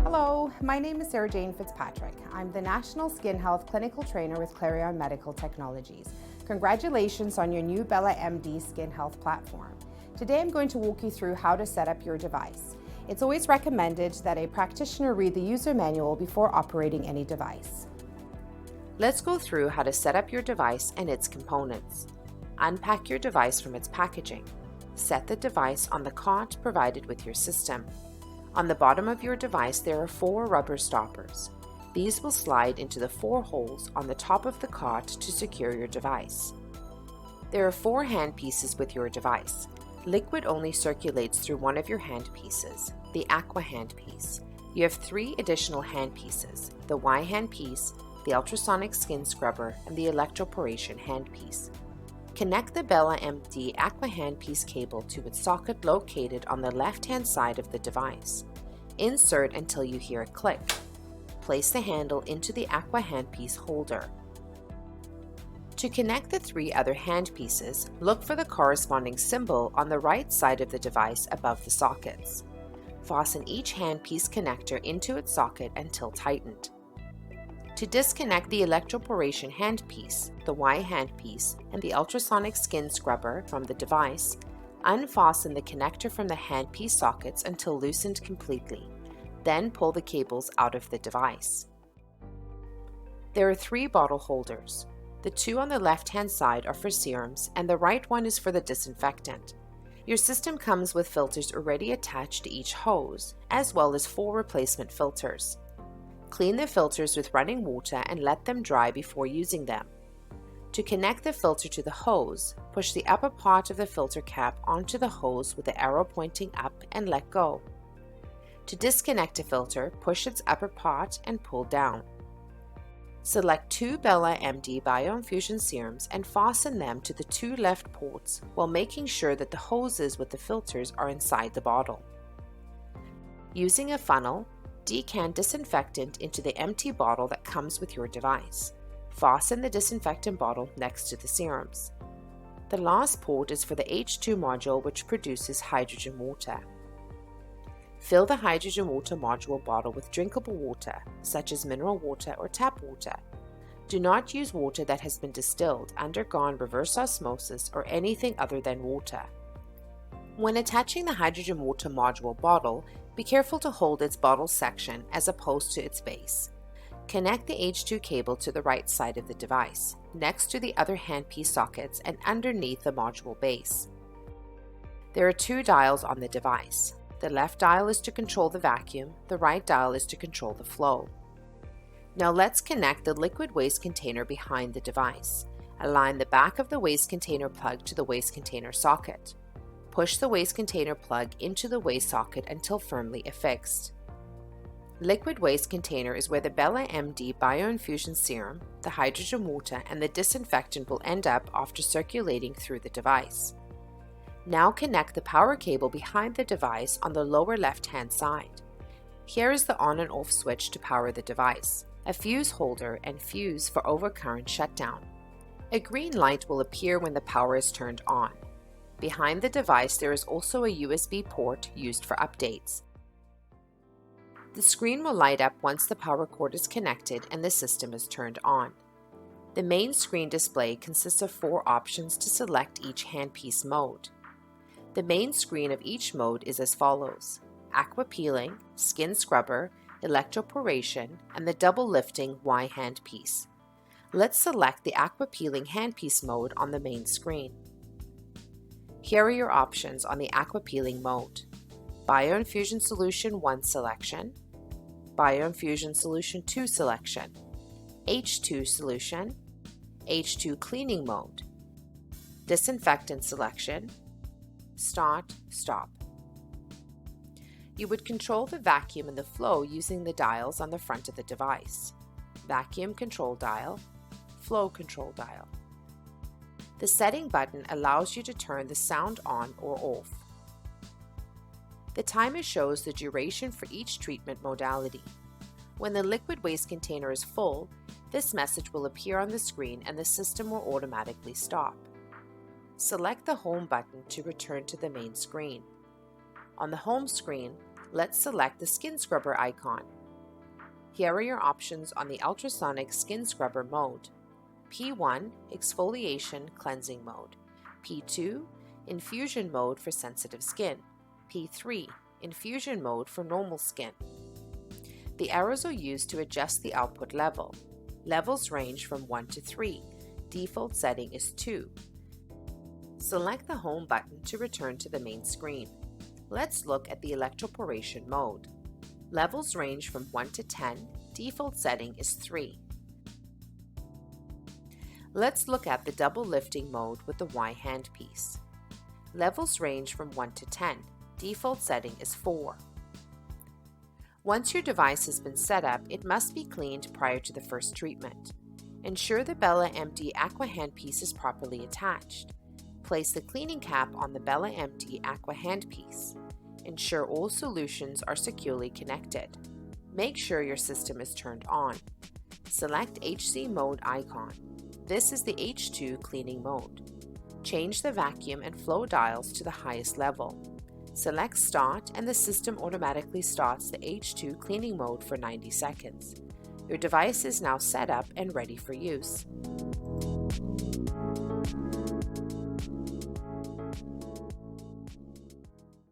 Hello, my name is Sarah Jane Fitzpatrick. I'm the National Skin Health Clinical Trainer with Clarion Medical Technologies. Congratulations on your new BELA MD Skin Health platform. Today I'm going to walk you through how to set up your device. It's always recommended that a practitioner read the user manual before operating any device. Let's go through how to set up your device and its components. Unpack your device from its packaging. Set the device on the cart provided with your system. On the bottom of your device there are 4 rubber stoppers. These will slide into the 4 holes on the top of the cart to secure your device. There are 4 handpieces with your device. Liquid only circulates through one of your handpieces, the Aqua handpiece. You have 3 additional handpieces, the Y handpiece, the ultrasonic skin scrubber, and the electroporation handpiece. Connect the BELA MD Aqua handpiece cable to its socket located on the left-hand side of the device. Insert until you hear a click. Place the handle into the Aqua handpiece holder. To connect the 3 other handpieces, look for the corresponding symbol on the right side of the device above the sockets. Fasten each handpiece connector into its socket until tightened. To disconnect the electroporation handpiece, the Y handpiece, and the ultrasonic skin scrubber from the device, unfasten the connector from the handpiece sockets until loosened completely. Then pull the cables out of the device. There are 3 bottle holders. The 2 on the left-hand side are for serums, and the right one is for the disinfectant. Your system comes with filters already attached to each hose, as well as 4 replacement filters. Clean the filters with running water and let them dry before using them. To connect the filter to the hose, push the upper part of the filter cap onto the hose with the arrow pointing up and let go. To disconnect a filter, push its upper part and pull down. Select 2 BELA MD Bioinfusion serums and fasten them to the 2 left ports while making sure that the hoses with the filters are inside the bottle. Using a funnel, decant disinfectant into the empty bottle that comes with your device. Fasten the disinfectant bottle next to the serums. The last port is for the H2 module, which produces hydrogen water. Fill the hydrogen water module bottle with drinkable water, such as mineral water or tap water. Do not use water that has been distilled, undergone reverse osmosis, or anything other than water. When attaching the hydrogen water module bottle, be careful to hold its bottle section as opposed to its base. Connect the H2 cable to the right side of the device, next to the other handpiece sockets and underneath the module base. There are 2 dials on the device. The left dial is to control the vacuum, the right dial is to control the flow. Now let's connect the liquid waste container behind the device. Align the back of the waste container plug to the waste container socket. Push the waste container plug into the waste socket until firmly affixed. Liquid waste container is where the BELA MD Bioinfusion serum, the hydrogen water, and the disinfectant will end up after circulating through the device. Now connect the power cable behind the device on the lower left-hand side. Here is the on and off switch to power the device, a fuse holder, and fuse for overcurrent shutdown. A green light will appear when the power is turned on. Behind the device there is also a USB port used for updates. The screen will light up once the power cord is connected and the system is turned on. The main screen display consists of 4 options to select each handpiece mode. The main screen of each mode is as follows: Aqua Peeling, Skin Scrubber, Electroporation, and the Double Lifting Y handpiece. Let's select the Aqua Peeling handpiece mode on the main screen. Here are your options on the Aqua Peeling mode: Bioinfusion Solution 1 selection, Bioinfusion Solution 2 selection, H2 solution, H2 cleaning mode, Disinfectant selection, Start, Stop. You would control the vacuum and the flow using the dials on the front of the device: Vacuum Control Dial, Flow Control Dial. The setting button allows you to turn the sound on or off. The timer shows the duration for each treatment modality. When the liquid waste container is full, this message will appear on the screen and the system will automatically stop. Select the Home button to return to the main screen. On the home screen, let's select the skin scrubber icon. Here are your options on the ultrasonic skin scrubber mode. P1, exfoliation cleansing mode. P2, infusion mode for sensitive skin. P3, infusion mode for normal skin. The arrows are used to adjust the output level. Levels range from 1 to 3. Default setting is 2. Select the Home button to return to the main screen. Let's look at the electroporation mode. Levels range from 1 to 10. Default setting is 3. Let's look at the double lifting mode with the Y handpiece. Levels range from 1 to 10. Default setting is 4. Once your device has been set up, it must be cleaned prior to the first treatment. Ensure the BELA MD Aqua handpiece is properly attached. Place the cleaning cap on the BELA MD Aqua handpiece. Ensure all solutions are securely connected. Make sure your system is turned on. Select HC mode icon. This is the H2 cleaning mode. Change the vacuum and flow dials to the highest level. Select Start and the system automatically starts the H2 cleaning mode for 90 seconds. Your device is now set up and ready for use.